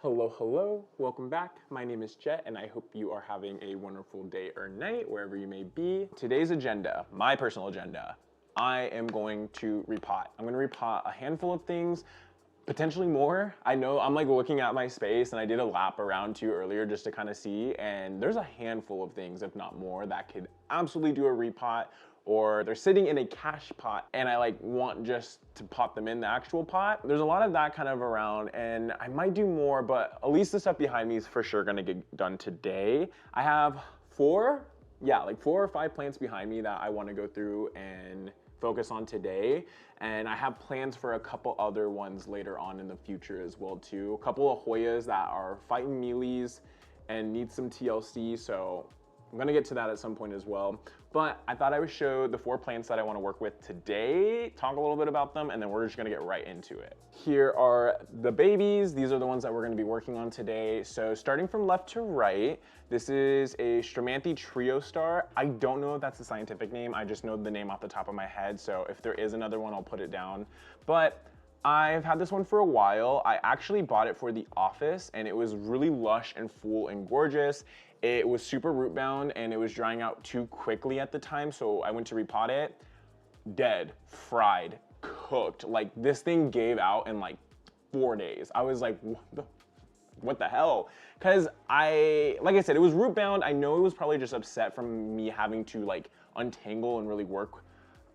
Hello, welcome back. My name is Jet and I hope you are having a wonderful day or night wherever you may be. Today's agenda, my personal agenda, I am going to repot. I'm going to repot a handful of things, potentially more. I know I'm like looking at my space and I did a lap around too earlier just to kind of see, and there's a handful of things, if not more, that could absolutely do a repot, or they're sitting in a cache pot and I like want just to pot them in the actual pot. There's a lot of that kind of around and I might do more, but at least the stuff behind me is for sure gonna get done today. I have four or five plants behind me that I wanna go through and focus on today. And I have plans for a couple other ones later on in the future as well too. A couple of Hoyas that are fighting mealies and need some TLC, so I'm gonna get to that at some point as well. But I thought I would show the four plants that I wanna work with today, talk a little bit about them, and then we're just gonna get right into it. Here are the babies. These are the ones that we're gonna be working on today. So starting from left to right, this is a stramantha trio star. I don't know if that's the scientific name. I just know the name off the top of my head. So if there is another one, I'll put it down. But I've had this one for a while. I actually bought it for the office and it was really lush and full and gorgeous. It was super root bound and it was drying out too quickly at the time, so I went to repot it. Dead, fried, cooked. Like this thing gave out in like 4 days. I was like, what the hell? Cause like I said, it was root bound. I know it was probably just upset from me having to like untangle and really work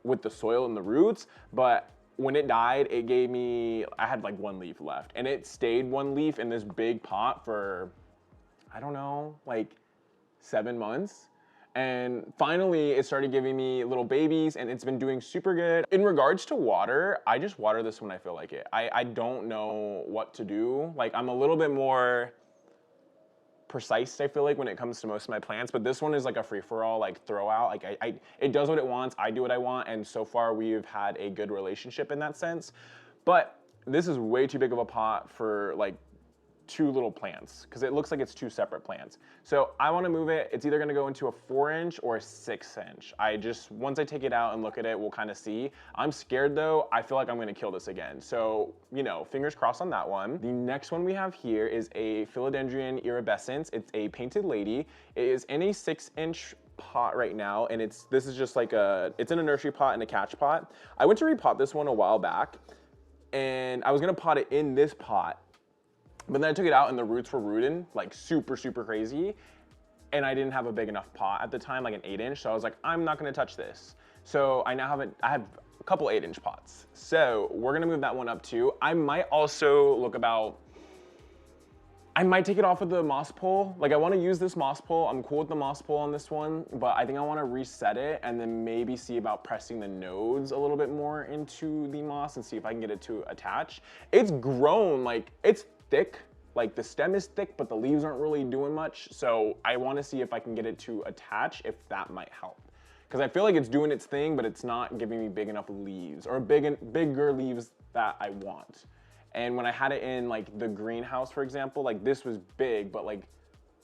with the soil and the roots, but when it died, it gave me, I had like 1 leaf left and it stayed 1 leaf in this big pot for, I don't know, like 7 months. And finally it started giving me little babies and it's been doing super good. In regards to water, I just water this when I feel like it. I don't know what to do. Like I'm a little bit more precise, I feel like, when it comes to most of my plants, but this one is like a free-for-all, like throw out. Like it does what it wants, I do what I want, and so far we've had a good relationship in that sense. But this is way too big of a pot for like 2 little plants because it looks like it's 2 separate plants. So I want to move it. It's either going to go into a 4-inch or a 6-inch. Once I take it out and look at it, we'll kind of see. I'm scared though. I feel like I'm going to kill this again. So, you know, fingers crossed on that one. The next one we have here is a philodendron iridescens. It's a painted lady. It is in a 6-inch pot right now, and this is just like it's in a nursery pot and a catch pot. I went to repot this one a while back and I was going to pot it in this pot, but then I took it out and the roots were rooted like super crazy, and I didn't have a big enough pot at the time, like an 8-inch. So I was like, I'm not gonna touch this. So I now have I have a couple 8-inch pots. So we're gonna move that one up too. I might also I might take it off with the moss pole. Like I wanna use this moss pole. I'm cool with the moss pole on this one, but I think I wanna reset it and then maybe see about pressing the nodes a little bit more into the moss and see if I can get it to attach. It's grown, like it's thick, like the stem is thick, but the leaves aren't really doing much. So I want to see if I can get it to attach, if that might help. Because I feel like it's doing its thing, but it's not giving me big enough leaves or bigger leaves that I want. And when I had it in like the greenhouse, for example, like this was big, but like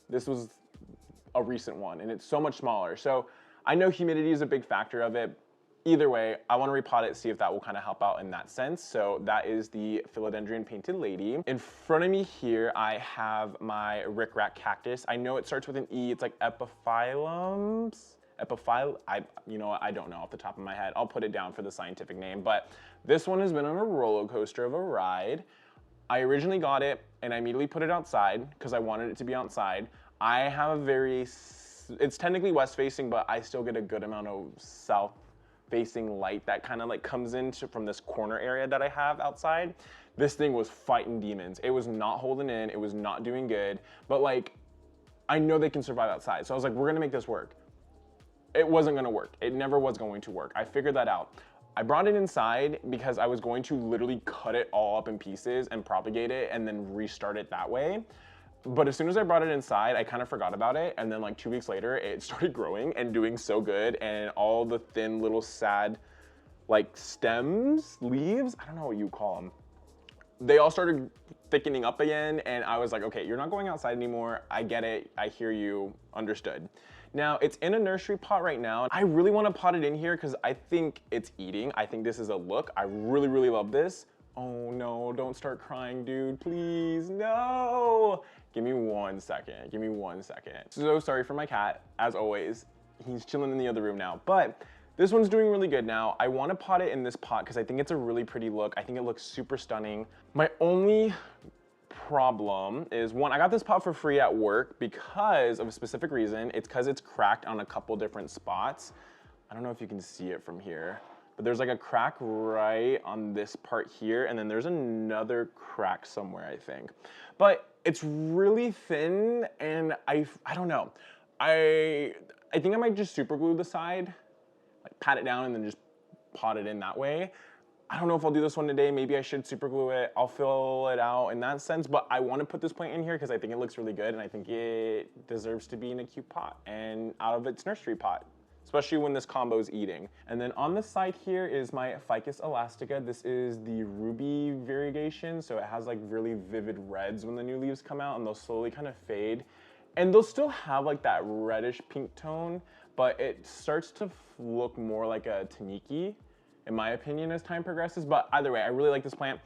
this was a recent one and it's so much smaller. So I know humidity is a big factor of it. Either way, I want to repot it, see if that will kind of help out in that sense. So that is the philodendron painted lady. In front of me here, I have my rickrack cactus. I know it starts with an E. It's like Epiphyllum. You know what? I don't know off the top of my head. I'll put it down for the scientific name. But this one has been on a roller coaster of a ride. I originally got it and I immediately put it outside because I wanted it to be outside. I have it's technically west facing, but I still get a good amount of south facing light that kind of like comes in from this corner area that I have outside. This thing was fighting demons. It was not holding in, it was not doing good, but like, I know they can survive outside. So I was like, we're gonna make this work. It wasn't gonna work. It never was going to work. I figured that out. I brought it inside because I was going to literally cut it all up in pieces and propagate it and then restart it that way. But as soon as I brought it inside, I kind of forgot about it. And then like 2 weeks later, it started growing and doing so good. And all the thin little sad like stems, leaves, I don't know what you call them. They all started thickening up again. And I was like, okay, you're not going outside anymore. I get it. I hear you. Understood. Now it's in a nursery pot right now. I really want to pot it in here because I think it's eating. I think this is a look. I really love this. Oh no, don't start crying, dude, please, no. Give me 1 second, give me 1 second. So sorry for my cat, as always. He's chilling in the other room now, but this one's doing really good now. I wanna pot it in this pot because I think it's a really pretty look. I think it looks super stunning. My only problem is, one, I got this pot for free at work because of a specific reason. It's because it's cracked on a couple different spots. I don't know if you can see it from here, but there's like a crack right on this part here, and then there's another crack somewhere, I think. But it's really thin, and I don't know. I think I might just super glue the side, like pat it down and then just pot it in that way. I don't know if I'll do this one today. Maybe I should super glue it. I'll fill it out in that sense, but I want to put this plant in here because I think it looks really good and I think it deserves to be in a cute pot and out of its nursery pot, especially when this combo is eating. And then on the side here is my Ficus elastica. This is the ruby variegation, so it has like really vivid reds when the new leaves come out, and they'll slowly kind of fade. And they'll still have like that reddish pink tone, but it starts to look more like a taniki, in my opinion, as time progresses. But either way, I really like this plant.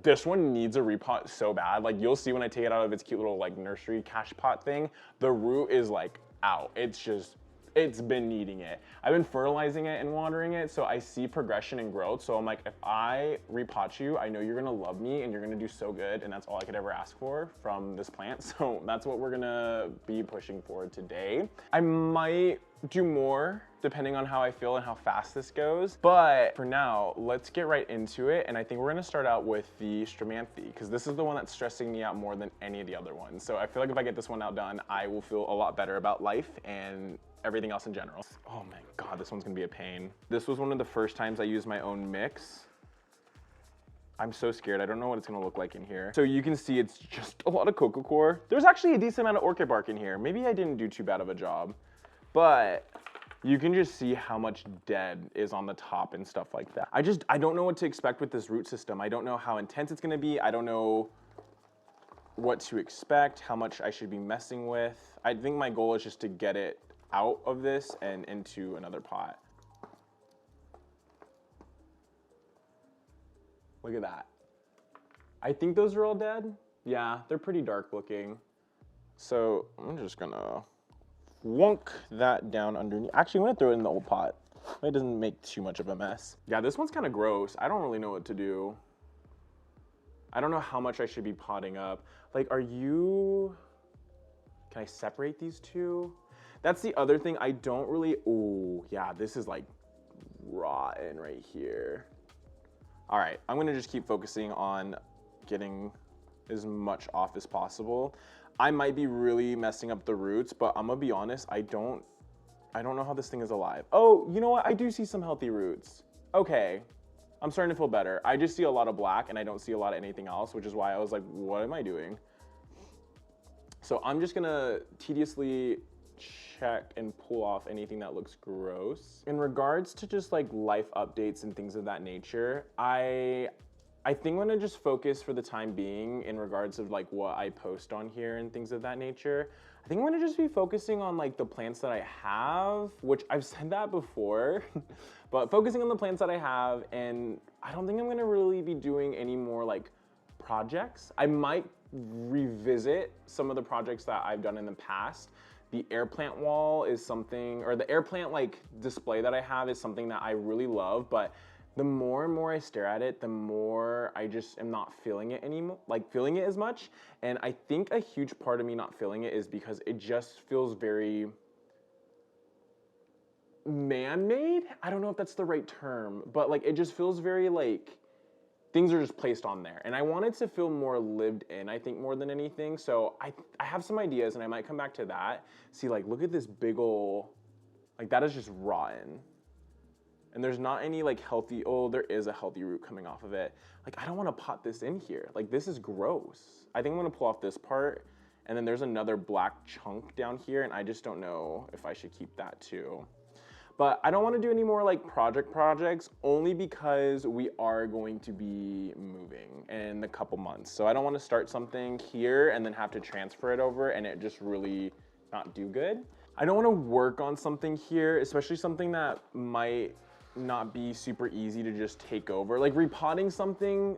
This one needs a repot so bad. Like, you'll see when I take it out of its cute little like nursery cash pot thing, the root is like out. It's been needing it. I've been fertilizing it and watering it, so I see progression and growth. So I'm like, if I repot you, I know you're gonna love me and you're gonna do so good, and that's all I could ever ask for from this plant. So that's what we're gonna be pushing for today. I might do more depending on how I feel and how fast this goes. But for now, let's get right into it. And I think we're gonna start out with the stramantha, because this is the one that's stressing me out more than any of the other ones. So I feel like if I get this one out done, I will feel a lot better about life and everything else in general. Oh my God, this one's gonna be a pain. This was one of the first times I used my own mix. I'm so scared. I don't know what it's gonna look like in here. So you can see it's just a lot of coco coir. There's actually a decent amount of orchid bark in here. Maybe I didn't do too bad of a job, but you can just see how much dead is on the top and stuff like that. I don't know what to expect with this root system. I don't know how intense it's gonna be. I don't know what to expect, how much I should be messing with. I think my goal is just to get it out of this and into another pot. Look at that. I think those are all dead. Yeah, they're pretty dark looking. So I'm just gonna wonk that down underneath. Actually, I'm gonna throw it in the old pot. It doesn't make too much of a mess. Yeah, this one's kind of gross. I don't really know what to do. I don't know how much I should be potting up. Like, can I separate these two? That's the other thing. I don't really, oh yeah, this is like rotten right here. All right, I'm gonna just keep focusing on getting as much off as possible. I might be really messing up the roots, but I'm gonna be honest, I don't know how this thing is alive. Oh, you know what? I do see some healthy roots. Okay, I'm starting to feel better. I just see a lot of black and I don't see a lot of anything else, which is why I was like, what am I doing? So I'm just gonna tediously check and pull off anything that looks gross. In regards to just like life updates and things of that nature, I think I'm gonna just focus for the time being in regards of like what I post on here and things of that nature. I think I'm gonna just be focusing on like the plants that I have, which I've said that before, but focusing on the plants that I have, and I don't think I'm gonna really be doing any more like projects. I might revisit some of the projects that I've done in the past. The air plant wall is something, or the air plant like display that I have is something that I really love, but the more and more I stare at it, the more I just am not feeling it anymore, like feeling it as much. And I think a huge part of me not feeling it is because it just feels very man-made. I don't know if that's the right term, but like it just feels very like things are just placed on there. And I want it to feel more lived in, I think, more than anything. So I have some ideas and I might come back to that. See, like, look at this big ol', like that is just rotten. And there's not any like healthy, oh, there is a healthy root coming off of it. Like, I don't wanna pot this in here. Like, this is gross. I think I'm gonna pull off this part, and then there's another black chunk down here, and I just don't know if I should keep that too. But I don't want to do any more like projects only because we are going to be moving in a couple months. So I don't want to start something here and then have to transfer it over and it just really not do good. I don't want to work on something here, especially something that might not be super easy to just take over. Like repotting something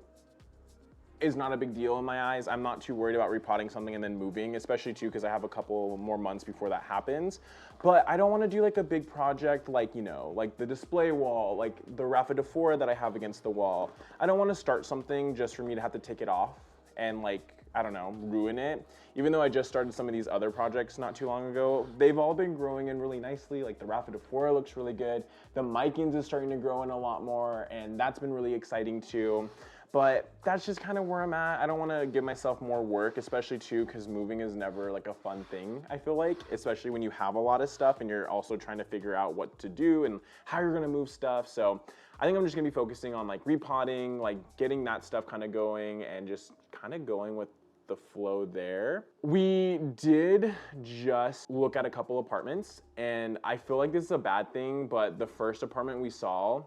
is not a big deal in my eyes. I'm not too worried about repotting something and then moving, especially too because I have a couple more months before that happens. But I don't want to do like a big project like, you know, like the display wall, like the Raphidophora that I have against the wall. I don't want to start something just for me to have to take it off and like, I don't know, ruin it. Even though I just started some of these other projects not too long ago, they've all been growing in really nicely. Like the Raphidophora looks really good. The Mycans is starting to grow in a lot more, and that's been really exciting too. But that's just kind of where I'm at. I don't want to give myself more work, especially too, because moving is never like a fun thing, I feel like, especially when you have a lot of stuff and you're also trying to figure out what to do and how you're going to move stuff. So I think I'm just going to be focusing on like repotting, like getting that stuff kind of going and just kind of going with the flow there. We did just look at a couple apartments, and I feel like this is a bad thing, but the first apartment we saw,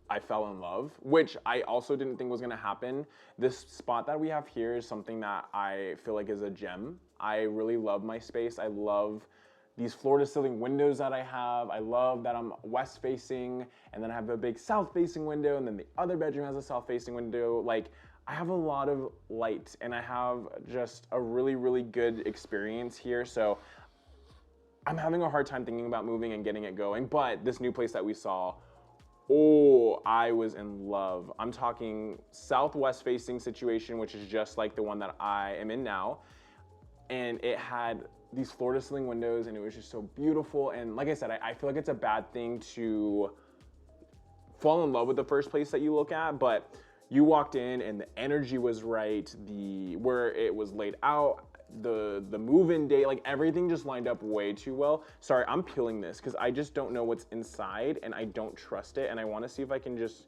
I fell in love, which I also didn't think was gonna happen. This spot that we have here is something that I feel like is a gem. I really love my space. I love these floor-to-ceiling windows that I have. I love that I'm west-facing, and then I have a big south-facing window, and then the other bedroom has a south-facing window. Like, I have a lot of light, and I have just a really, really good experience here. So I'm having a hard time thinking about moving and getting it going, but this new place that we saw, oh, I was in love. I'm talking southwest facing situation, which is just like the one that I am in now. And it had these floor to ceiling windows, and it was just so beautiful. And like I said, I feel like it's a bad thing to fall in love with the first place that you look at, but you walked in and the energy was right, where it was laid out, the move-in date, like everything just lined up way too well. Sorry, I'm peeling this because I just don't know what's inside and I don't trust it, and I want to see if I can just,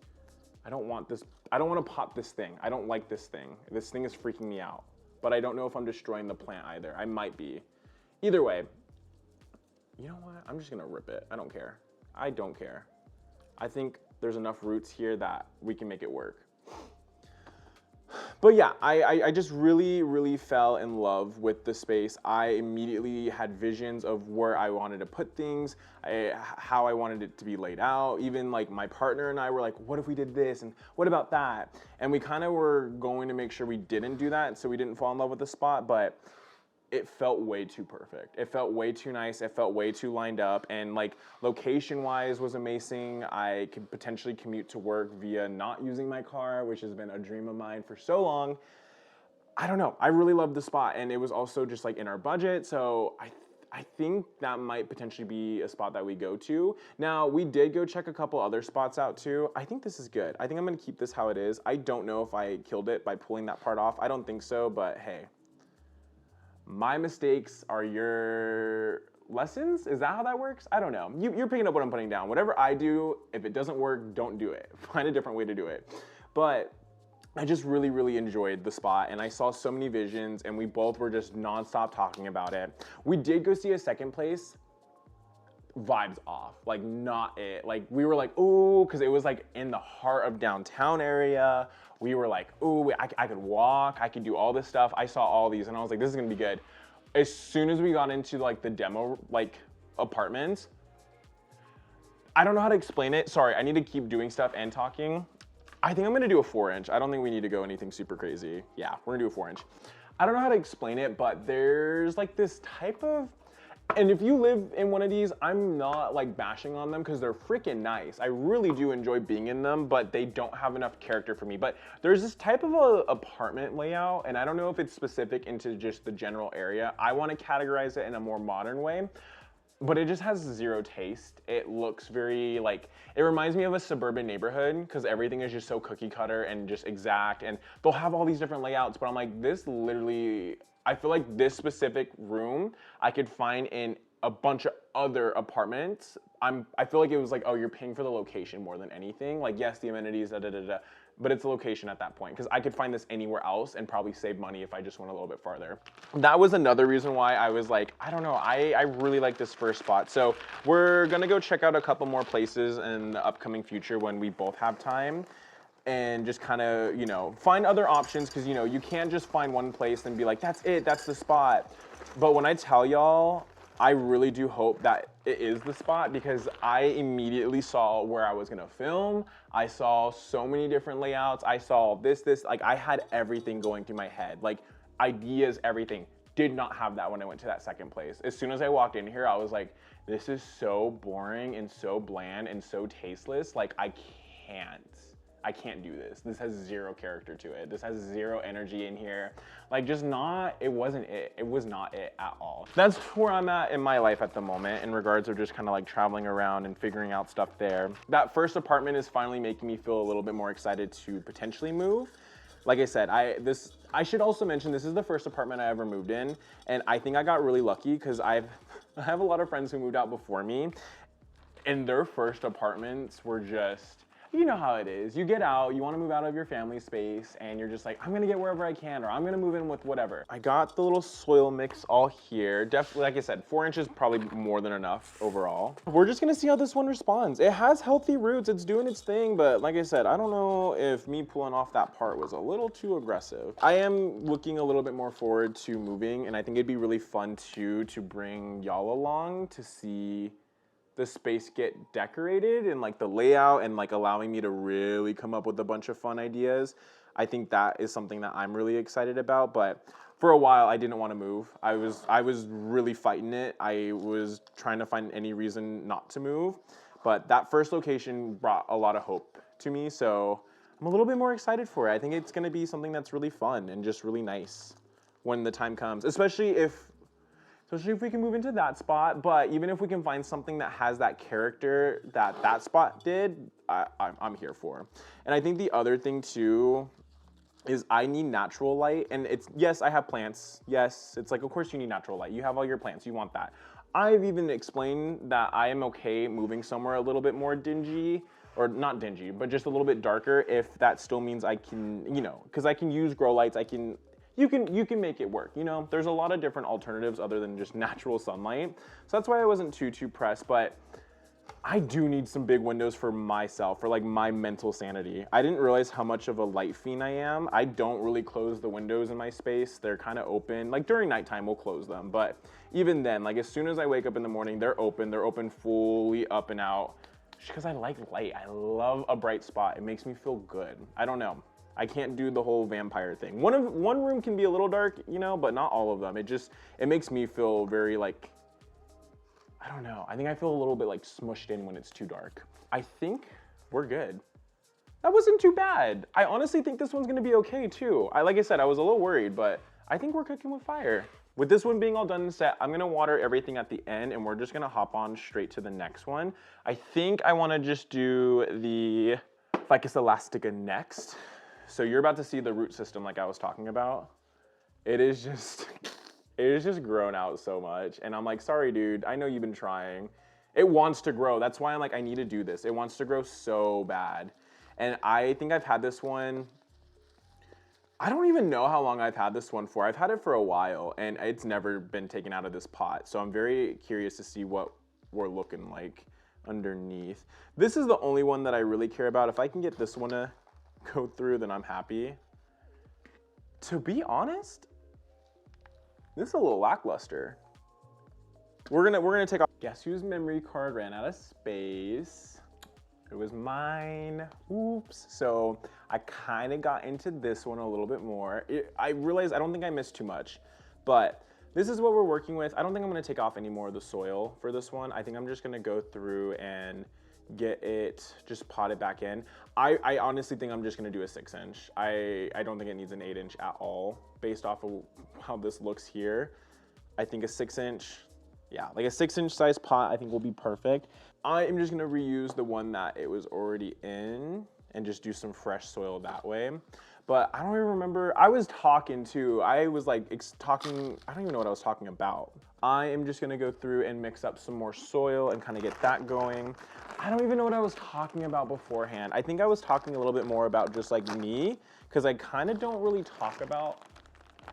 I don't want to pop this thing. I don't like this thing. This thing is freaking me out, but I don't know if I'm destroying the plant either. I might be. Either way, you know what? I'm just gonna rip it. I don't care. I don't care. I think there's enough roots here that we can make it work. But yeah, I just really, really fell in love with the space. I immediately had visions of where I wanted to put things, how I wanted it to be laid out. Even like my partner and I were like, what if we did this? And what about that? And we kind of were going to make sure we didn't do that, so we didn't fall in love with the spot, but it felt way too perfect. It felt way too nice. It felt way too lined up. And like location-wise was amazing. I could potentially commute to work via not using my car, which has been a dream of mine for so long. I don't know. I really loved the spot, and it was also just like in our budget. So I think that might potentially be a spot that we go to. Now, we did go check a couple other spots out too. I think this is good. I think I'm gonna keep this how it is. I don't know if I killed it by pulling that part off. I don't think so, but hey. My mistakes are your lessons? Is that how that works? I don't know. You're picking up what I'm putting down. Whatever I do, if it doesn't work, don't do it. Find a different way to do it. But I just really, really enjoyed the spot, and I saw so many visions, and we both were just nonstop talking about it. We did go see a second place. Vibes off, like not it. Like we were like, ooh, because it was like in the heart of downtown area. We were like, ooh, I could walk, I could do all this stuff. I saw all these and I was like, this is gonna be good. As soon as we got into like the demo like apartments, I don't know how to explain it. Sorry, I need to keep doing stuff and talking. I think I'm gonna do a 4-inch. I don't think we need to go anything super crazy. Yeah, we're gonna do a 4-inch. I don't know how to explain it, but there's like this type of, and if you live in one of these, I'm not like bashing on them because they're freaking nice. I really do enjoy being in them, but they don't have enough character for me. But there's this type of a apartment layout, and I don't know if it's specific into just the general area. I want to categorize it in a more modern way, but it just has zero taste. It looks very like, it reminds me of a suburban neighborhood because everything is just so cookie cutter and just exact, and they'll have all these different layouts, but I'm like, this literally, I feel like this specific room I could find in a bunch of other apartments. I feel like it was like, oh, you're paying for the location more than anything. Like, yes, the amenities, but it's the location at that point, because I could find this anywhere else and probably save money if I just went a little bit farther. That was another reason why I was like, I don't know, I really like this first spot. So we're gonna go check out a couple more places in the upcoming future when we both have time, and just kind of, you know, find other options, because, you know, you can't just find one place and be like, that's it, that's the spot. But when I tell y'all, I really do hope that it is the spot because I immediately saw where I was gonna film. I saw so many different layouts. I saw this, like I had everything going through my head, like ideas, everything. Did not have that when I went to that second place. As soon as I walked in here, I was like, this is so boring and so bland and so tasteless. Like I can't do this. This has zero character to it. This has zero energy in here. Like just not, it wasn't it. It was not it at all. That's where I'm at in my life at the moment in regards of just kind of like traveling around and figuring out stuff there. That first apartment is finally making me feel a little bit more excited to potentially move. Like I said, I should also mention this is the first apartment I ever moved in, and I think I got really lucky because I have a lot of friends who moved out before me, and their first apartments were just, you know how it is. You get out, you want to move out of your family space, and you're just like, I'm gonna get wherever I can, or I'm gonna move in with whatever. I got the little soil mix all here. Definitely, like I said, 4 inches probably more than enough overall. We're just gonna see how this one responds. It has healthy roots, it's doing its thing, but like I said, I don't know if me pulling off that part was a little too aggressive. I am looking a little bit more forward to moving, and I think it'd be really fun too to bring y'all along to see the space get decorated and like the layout and like allowing me to really come up with a bunch of fun ideas. I think that is something that I'm really excited about, but for a while I didn't want to move. I was really fighting it. I was trying to find any reason not to move, but that first location brought a lot of hope to me, so I'm a little bit more excited for it. I think it's going to be something that's really fun and just really nice when the time comes, especially if we can move into that spot, but even if we can find something that has that character that spot did, I'm here for. And I think the other thing too is I need natural light, and it's, yes, I have plants. Yes, it's like, of course you need natural light. You have all your plants, you want that. I've even explained that I am okay moving somewhere a little bit more dingy, or not dingy, but just a little bit darker if that still means I can, you know, because I can use grow lights, you can make it work, you know? There's a lot of different alternatives other than just natural sunlight. So that's why I wasn't too pressed, but I do need some big windows for myself, for like my mental sanity. I didn't realize how much of a light fiend I am. I don't really close the windows in my space. They're kind of open. Like during nighttime, we'll close them. But even then, like as soon as I wake up in the morning, they're open fully up and out. Just because I like light. I love a bright spot. It makes me feel good. I don't know. I can't do the whole vampire thing. One room can be a little dark, you know, but not all of them. It makes me feel very like, I don't know. I think I feel a little bit like smushed in when it's too dark. I think we're good. That wasn't too bad. I honestly think this one's gonna be okay too. Like I said, I was a little worried, but I think we're cooking with fire. With this one being all done and set, I'm gonna water everything at the end and we're just gonna hop on straight to the next one. I think I wanna just do the Ficus elastica next. So you're about to see the root system like I was talking about. It is just grown out so much. And I'm like, sorry, dude, I know you've been trying. It wants to grow. That's why I'm like, I need to do this. It wants to grow so bad. And I think I've had this one, I don't even know how long I've had this one for. I've had it for a while and it's never been taken out of this pot. So I'm very curious to see what we're looking like underneath. This is the only one that I really care about. If I can get this one to go through, then I'm happy. To be honest, this is a little lackluster. We're gonna take off. Guess whose memory card ran out of space? It was mine. Oops. So I kind of got into this one a little bit more. I realized I don't think I missed too much, but this is what we're working with. I don't think I'm gonna take off any more of the soil for this one. I think I'm just gonna go through and get it, just pot it back in. I honestly think I'm just gonna do a 6-inch. I don't think it needs an 8-inch at all based off of how this looks here. I think a 6-inch, yeah, like a 6-inch size pot I think will be perfect. I am just gonna reuse the one that it was already in and just do some fresh soil that way. But I don't even remember, I was talking too. I was like talking, I don't even know what I was talking about. I am just gonna go through and mix up some more soil and kind of get that going. I don't even know what I was talking about beforehand. I think I was talking a little bit more about just like me, because I kind of don't really talk about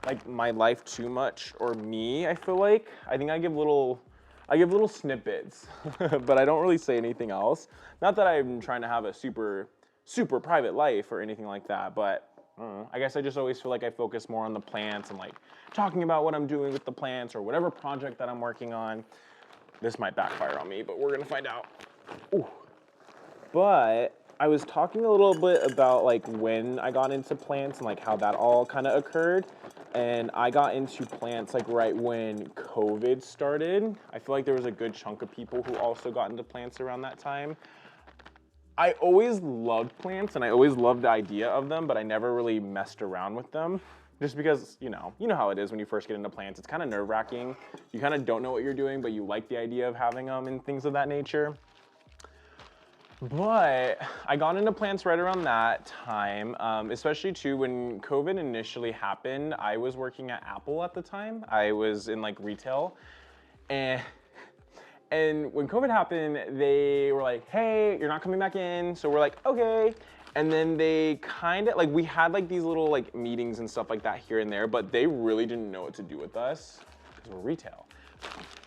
like my life too much or me, I feel like. I think I give little snippets, but I don't really say anything else. Not that I'm trying to have a super private life or anything like that, but I guess I just always feel like I focus more on the plants and like talking about what I'm doing with the plants or whatever project that I'm working on. This might backfire on me, but we're gonna find out. Ooh. But I was talking a little bit about like when I got into plants and like how that all kind of occurred. And I got into plants like right when COVID started. I feel like there was a good chunk of people who also got into plants around that time. I always loved plants and I always loved the idea of them, but I never really messed around with them. Just because, you know how it is when you first get into plants. It's kind of nerve-wracking. You kind of don't know what you're doing, but you like the idea of having them and things of that nature. But I got into plants right around that time, especially too when COVID initially happened. I was working at Apple at the time. I was in like retail, and when COVID happened, they were like, "Hey, you're not coming back in." So we're like, "Okay." And then they kind of like, we had like these little like meetings and stuff like that here and there, but they really didn't know what to do with us because we're retail.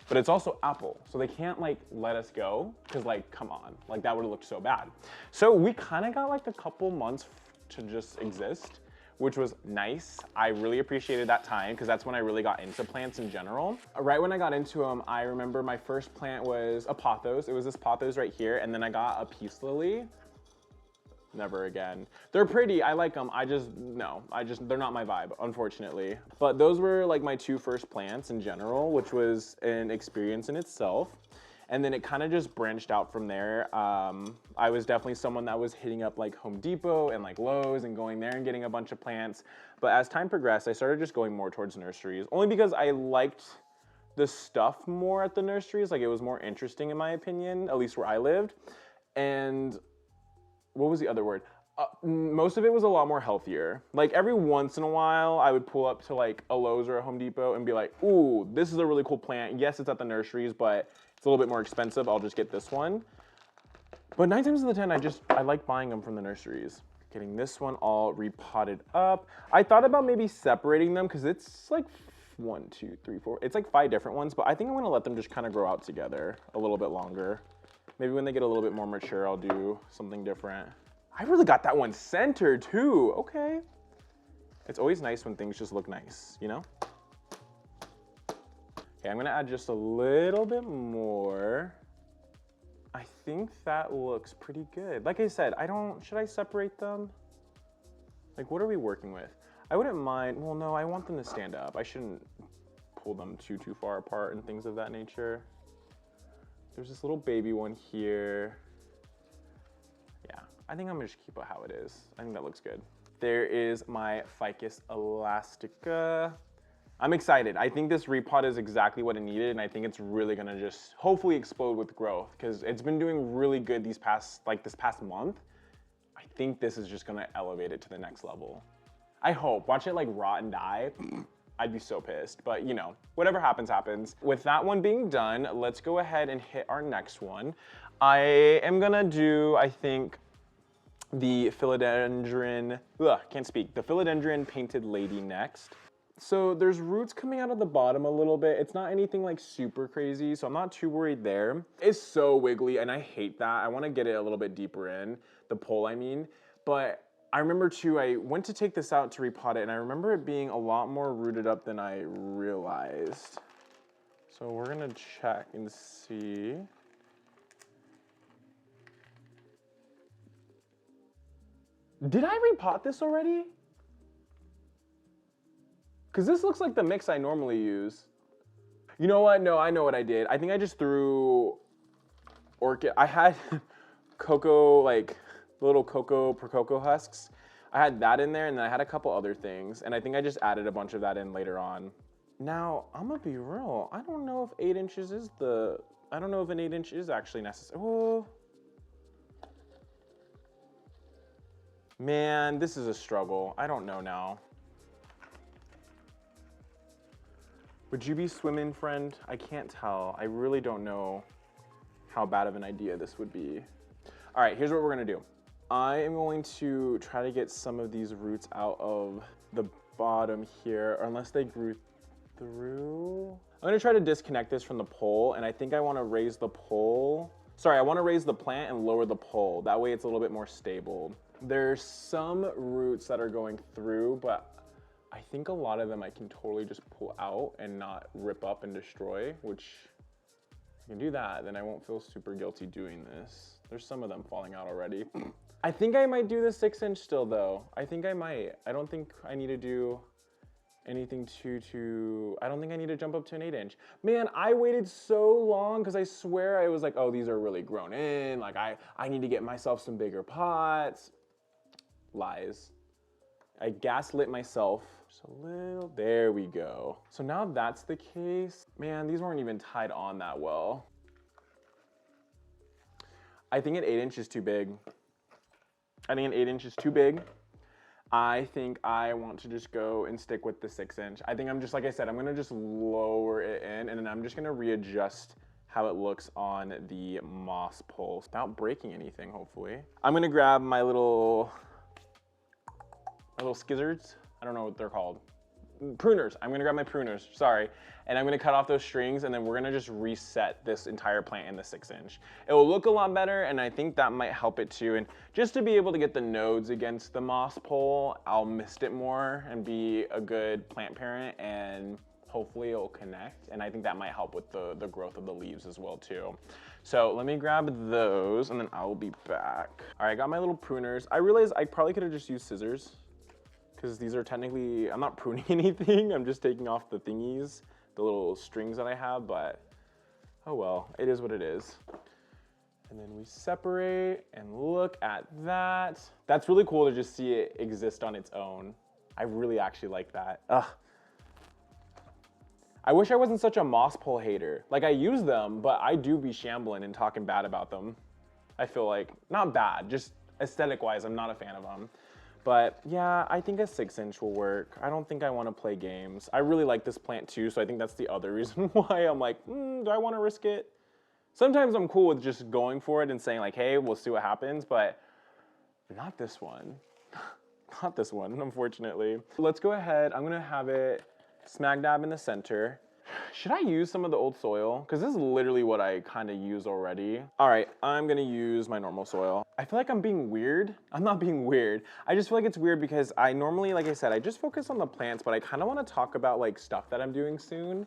But it's also Apple, so they can't like let us go because like, come on, like that would have looked so bad. So we kind of got like a couple months to just exist, which was nice. I really appreciated that time because that's when I really got into plants in general. Right when I got into them, I remember my first plant was a pothos. It was this pothos right here, and then I got a peace lily. Never again. They're pretty, I like them. They're not my vibe, unfortunately. But those were like my two first plants in general, which was an experience in itself. And then it kind of just branched out from there. I was definitely someone that was hitting up like Home Depot and like Lowe's and going there and getting a bunch of plants. But as time progressed, I started just going more towards nurseries, only because I liked the stuff more at the nurseries. Like it was more interesting in my opinion, at least where I lived. And what was the other word? Most of it was a lot more healthier. Like every once in a while, I would pull up to like a Lowe's or a Home Depot and be like, ooh, this is a really cool plant. Yes, it's at the nurseries, but it's a little bit more expensive. I'll just get this one. But 9 times out of 10, I like buying them from the nurseries. Getting this one all repotted up. I thought about maybe separating them because it's like 1, 2, 3, 4. It's like 5 different ones, but I think I'm gonna let them just kind of grow out together a little bit longer. Maybe when they get a little bit more mature, I'll do something different. I really got that one centered too, okay. It's always nice when things just look nice, you know? Okay, I'm gonna add just a little bit more. I think that looks pretty good. Like I said, should I separate them? Like what are we working with? I wouldn't mind, well no, I want them to stand up. I shouldn't pull them too far apart and things of that nature. There's this little baby one here. Yeah, I think I'm gonna just keep it how it is. I think that looks good. There is my Ficus elastica. I'm excited. I think this repot is exactly what it needed, and I think it's really gonna just hopefully explode with growth because it's been doing really good this past month. I think this is just gonna elevate it to the next level. I hope. Watch it like rot and die. I'd be so pissed, but you know, whatever happens, happens. With that one being done, let's go ahead and hit our next one. I am gonna do, I think, the philodendron, the philodendron painted lady next. So there's roots coming out of the bottom a little bit. It's not anything like super crazy, so I'm not too worried there. It's so wiggly and I hate that. I wanna get it a little bit deeper in, the pole I mean, but I remember too, I went to take this out to repot it and I remember it being a lot more rooted up than I realized. So we're gonna check and see. Did I repot this already? Because this looks like the mix I normally use. You know what? No, I know what I did. I think I just threw orchid. I had cocoa, like little cocoa per cocoa husks. I had that in there and then I had a couple other things. And I think I just added a bunch of that in later on. Now, I'm gonna be real. I don't know if 8 inches is I don't know if an 8 inch is actually necessary. Oh. Man, this is a struggle. I don't know now. Would you be swimming, friend? I can't tell. I really don't know how bad of an idea this would be. All right, here's what we're gonna do. I am going to try to get some of these roots out of the bottom here, or unless they grew through. I'm gonna try to disconnect this from the pole, and I think I wanna raise the pole. Sorry, I wanna raise the plant and lower the pole. That way it's a little bit more stable. There's some roots that are going through, but I think a lot of them I can totally just pull out and not rip up and destroy, which if I can do that, then I won't feel super guilty doing this. There's some of them falling out already. I think I might do the 6-inch still though. I think I might. I don't think I need to do anything I don't think I need to jump up to an 8-inch. Man, I waited so long because I swear I was like, oh, these are really grown in. Like I need to get myself some bigger pots. Lies. I gaslit myself just a little. There we go. So now that's the case. Man, these weren't even tied on that well. I think an 8-inch is too big. I think an 8-inch is too big. I think I want to just go and stick with the 6-inch. I think I'm just, like I said, I'm gonna just lower it in and then I'm just gonna readjust how it looks on the moss pole without breaking anything, hopefully. I'm gonna grab my little skizzards. I don't know what they're called. Pruners. I'm gonna grab my pruners, sorry. And I'm gonna cut off those strings and then we're gonna just reset this entire plant in the 6-inch. It will look a lot better and I think that might help it too. And just to be able to get the nodes against the moss pole, I'll mist it more and be a good plant parent and hopefully it'll connect. And I think that might help with the growth of the leaves as well too. So let me grab those and then I will be back. All right, I got my little pruners. I realized I probably could have just used scissors because these are technically, I'm not pruning anything. I'm just taking off the thingies, the little strings that I have, but oh well, it is what it is. And then we separate and look at that. That's really cool to just see it exist on its own. I really actually like that. Ugh. I wish I wasn't such a moss pole hater. Like I use them, but I do be shambling and talking bad about them. I feel like, not bad, just aesthetic wise, I'm not a fan of them. But yeah, I think a 6-inch will work. I don't think I want to play games. I really like this plant too, so I think that's the other reason why I'm like, do I want to risk it? Sometimes I'm cool with just going for it and saying like, hey, we'll see what happens, but not this one. Not this one, unfortunately. Let's go ahead. I'm gonna have it smack dab in the center. Should I use some of the old soil? Because this is literally what I kind of use already. All right, I'm gonna use my normal soil. I feel like I'm being weird. I'm not being weird. I just feel like it's weird because I normally, like I said, I just focus on the plants, but I kind of want to talk about like stuff that I'm doing soon.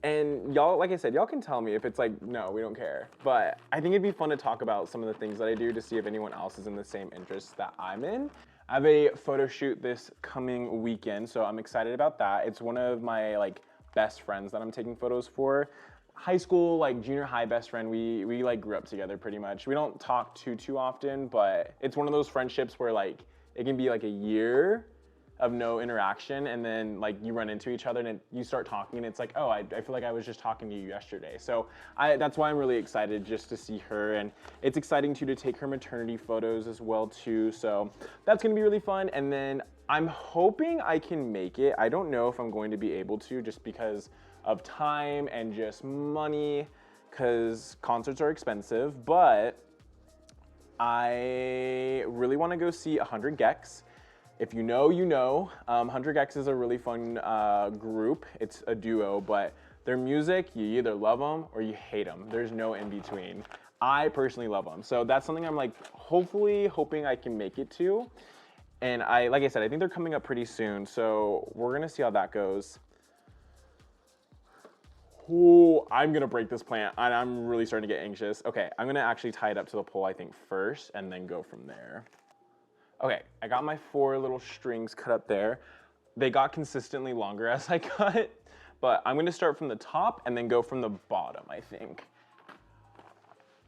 And y'all, like I said, y'all can tell me if it's like, no, we don't care. But I think it'd be fun to talk about some of the things that I do to see if anyone else is in the same interests that I'm in. I have a photo shoot this coming weekend, so I'm excited about that. It's one of my like best friends that I'm taking photos for. High school, like junior high best friend, we like grew up together pretty much. We don't talk too often, but it's one of those friendships where like it can be like a year of no interaction and then like you run into each other and you start talking and it's like, oh, I feel like I was just talking to you yesterday. So that's why I'm really excited just to see her, and it's exciting too to take her maternity photos as well too. So that's gonna be really fun. And then I'm hoping I can make it. I don't know if I'm going to be able to just because of time and just money, because concerts are expensive, but I really want to go see 100 Gex. If you know, you know. 100 Gex is a really fun group. It's a duo, but their music, you either love them or you hate them. There's no in between. I personally love them. So that's something I'm like hopefully hoping I can make it to. And like I said, I think they're coming up pretty soon. So we're gonna see how that goes. Ooh, I'm gonna break this plant and I'm really starting to get anxious. Okay, I'm gonna actually tie it up to the pole I think first and then go from there. Okay, I got my 4 little strings cut up there. They got consistently longer as I cut, but I'm gonna start from the top and then go from the bottom, I think.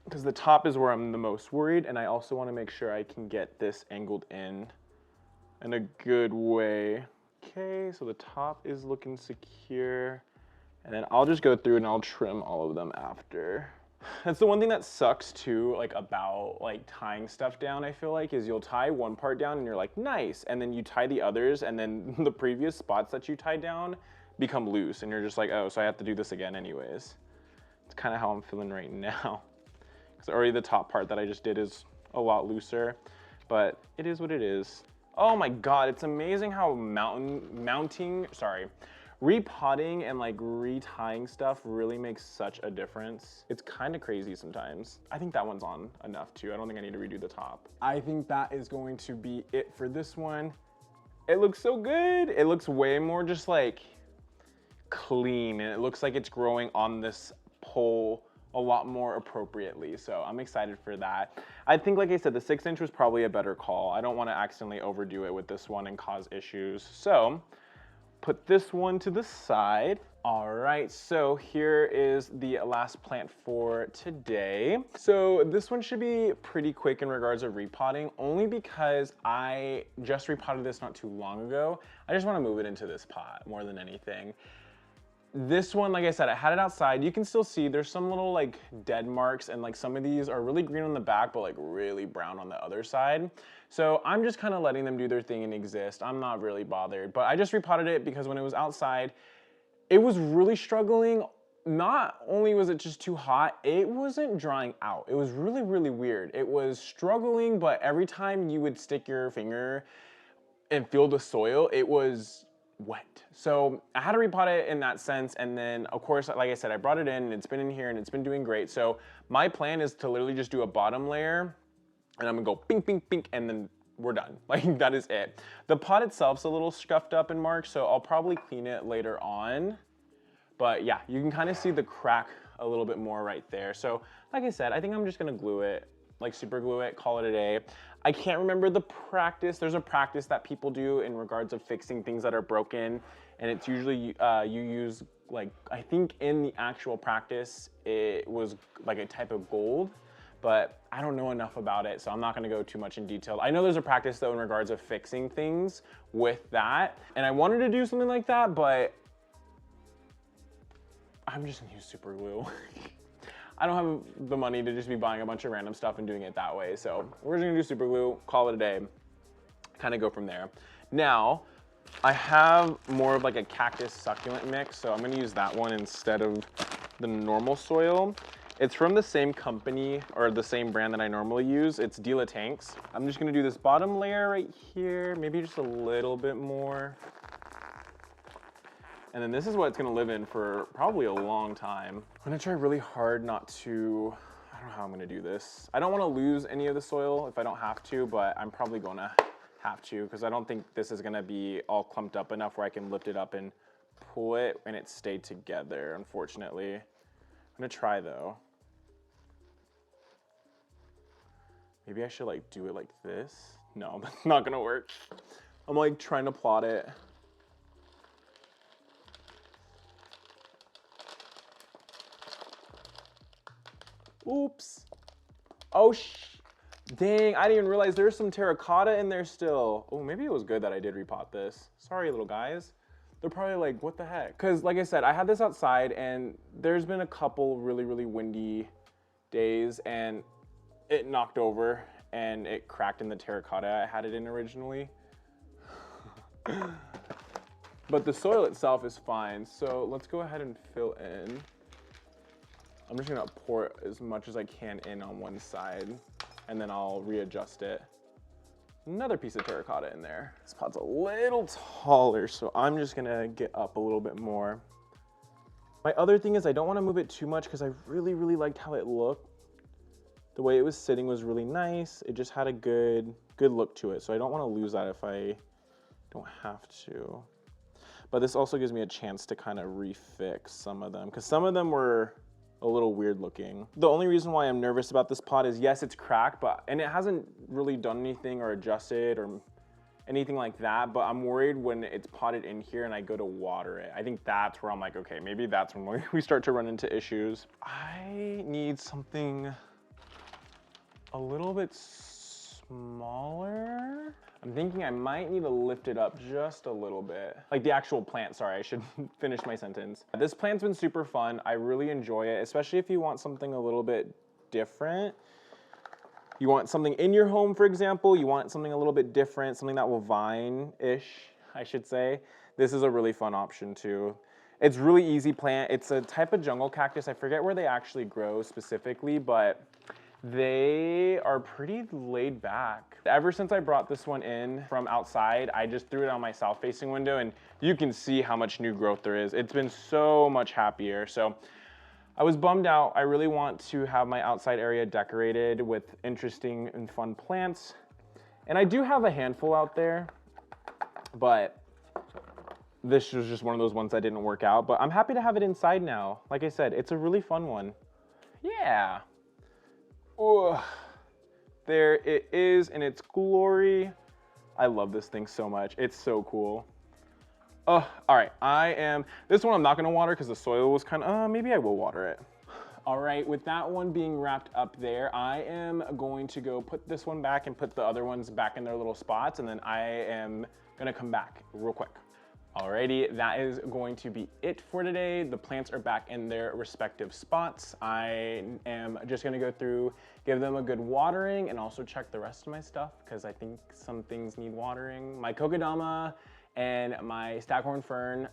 Because the top is where I'm the most worried, and I also wanna make sure I can get this angled in a good way. Okay, so the top is looking secure, and then I'll just go through and I'll trim all of them after. That's the one thing that sucks too, like about like tying stuff down, I feel like, is you'll tie one part down and you're like, nice. And then you tie the others and then the previous spots that you tied down become loose and you're just like, oh, so I have to do this again anyways. It's kind of how I'm feeling right now. Because already the top part that I just did is a lot looser, but it is what it is. Oh my God, it's amazing how Repotting and like retying stuff really makes such a difference. It's kind of crazy sometimes. I think that one's on enough too. I don't think I need to redo the top. I think that is going to be it for this one. It looks so good. It looks way more just like clean, and it looks like it's growing on this pole a lot more appropriately. So I'm excited for that. I think, like I said, the 6-inch was probably a better call. I don't want to accidentally overdo it with this one and cause issues. So put this one to the side. All right, so here is the last plant for today. So this one should be pretty quick in regards of repotting, only because I just repotted this not too long ago. I just want to move it into this pot more than anything. This one, like I said, I had it outside. You can still see there's some little like dead marks, and like some of these are really green on the back, but like really brown on the other side. So I'm just kind of letting them do their thing and exist. I'm not really bothered, but I just repotted it because when it was outside, it was really struggling. Not only was it just too hot, it wasn't drying out. It was really, really weird. It was struggling, but every time you would stick your finger and feel the soil, it was wet. So I had to repot it in that sense. And then of course, like I said, I brought it in and it's been in here and it's been doing great. So my plan is to literally just do a bottom layer and I'm gonna go pink, pink, pink, and then we're done. Like that is it. The pot itself's a little scuffed up and marked, so I'll probably clean it later on. But yeah, you can kind of see the crack a little bit more right there. So like I said, I think I'm just gonna glue it, like super glue it, call it a day. I can't remember the practice. There's a practice that people do in regards of fixing things that are broken. And it's usually, you use like, I think in the actual practice, it was like a type of gold, but I don't know enough about it, so I'm not gonna go too much in detail. I know there's a practice though in regards of fixing things with that. And I wanted to do something like that, but I'm just gonna use super glue. I don't have the money to just be buying a bunch of random stuff and doing it that way. So we're just gonna do super glue, call it a day, kind of go from there. Now, I have more of like a cactus succulent mix, so I'm gonna use that one instead of the normal soil. It's from the same company or the same brand that I normally use. It's Dila Tanks. I'm just gonna do this bottom layer right here, maybe just a little bit more. And then this is what it's gonna live in for probably a long time. I'm gonna try really hard not to, I don't know how I'm gonna do this. I don't wanna lose any of the soil if I don't have to, but I'm probably gonna have to because I don't think this is gonna be all clumped up enough where I can lift it up and pull it and it stayed together, unfortunately. I'm gonna try though. Maybe I should like do it like this. No, that's not gonna work. I'm like trying to plot it. Oops. Oh, dang, I didn't even realize there's some terracotta in there still. Oh, maybe it was good that I did repot this. Sorry, little guys. They're probably like, what the heck? Because like I said, I had this outside and there's been a couple really, really windy days and it knocked over and it cracked in the terracotta I had it in originally. But the soil itself is fine. So let's go ahead and fill in. I'm just gonna pour as much as I can in on one side and then I'll readjust it. Another piece of terracotta in there. This pot's a little taller, so I'm just gonna get up a little bit more. My other thing is I don't wanna move it too much because I really, really liked how it looked. The way it was sitting was really nice. It just had a good look to it. So I don't wanna lose that if I don't have to. But this also gives me a chance to kind of refix some of them because some of them were a little weird looking. The only reason why I'm nervous about this pot is yes, it's cracked, and it hasn't really done anything or adjusted or anything like that, but I'm worried when it's potted in here and I go to water it. I think that's where I'm like, okay, maybe that's when we start to run into issues. I need something a little bit smaller. I'm thinking I might need to lift it up just a little bit. Like the actual plant, sorry, I should finish my sentence. This plant's been super fun. I really enjoy it, especially if you want something a little bit different. You want something in your home, for example, you want something a little bit different, something that will vine-ish, I should say. This is a really fun option too. It's really easy plant. It's a type of jungle cactus. I forget where they actually grow specifically, but They are pretty laid back. Ever since I brought this one in from outside, I just threw it on my south-facing window, and you can see how much new growth there is. It's been so much happier. So I was bummed out. I really want to have my outside area decorated with interesting and fun plants. And I do have a handful out there, but this was just one of those ones that didn't work out. But I'm happy to have it inside now. Like I said, it's a really fun one. Yeah. Oh, there it is in its glory. I love this thing so much. It's so cool. Oh, all right, this one I'm not gonna water because the soil was kind of, maybe I will water it. All right, with that one being wrapped up there, I am going to go put this one back and put the other ones back in their little spots, and then I am gonna come back real quick. Alrighty, that is going to be it for today. The plants are back in their respective spots. I am just gonna go through, give them a good watering, and also check the rest of my stuff because I think some things need watering. My kokedama and my staghorn fern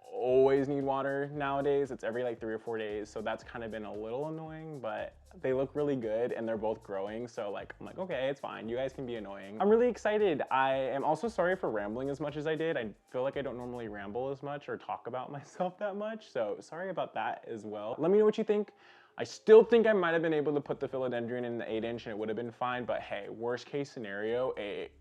always need water nowadays. It's every like 3 or 4 days, so that's kind of been a little annoying, but they look really good and they're both growing, so like I'm like, okay, it's fine, you guys can be annoying. I'm really excited. I am also sorry for rambling as much as I did. I feel like I don't normally ramble as much or talk about myself that much, so sorry about that as well. Let me know what you think. I still think I might have been able to put the philodendron in the 8-inch and it would have been fine, but hey, worst case scenario, it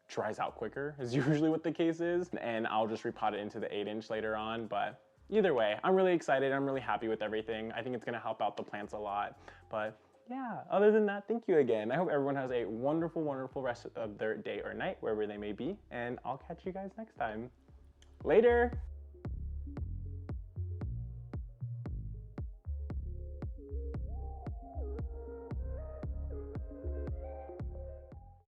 dries out quicker is usually what the case is, and I'll just repot it into the 8-inch later on. But either way, I'm really excited. I'm really happy with everything. I think it's gonna help out the plants a lot. But yeah, other than that, thank you again. I hope everyone has a wonderful, wonderful rest of their day or night, wherever they may be, and I'll catch you guys next time. Later.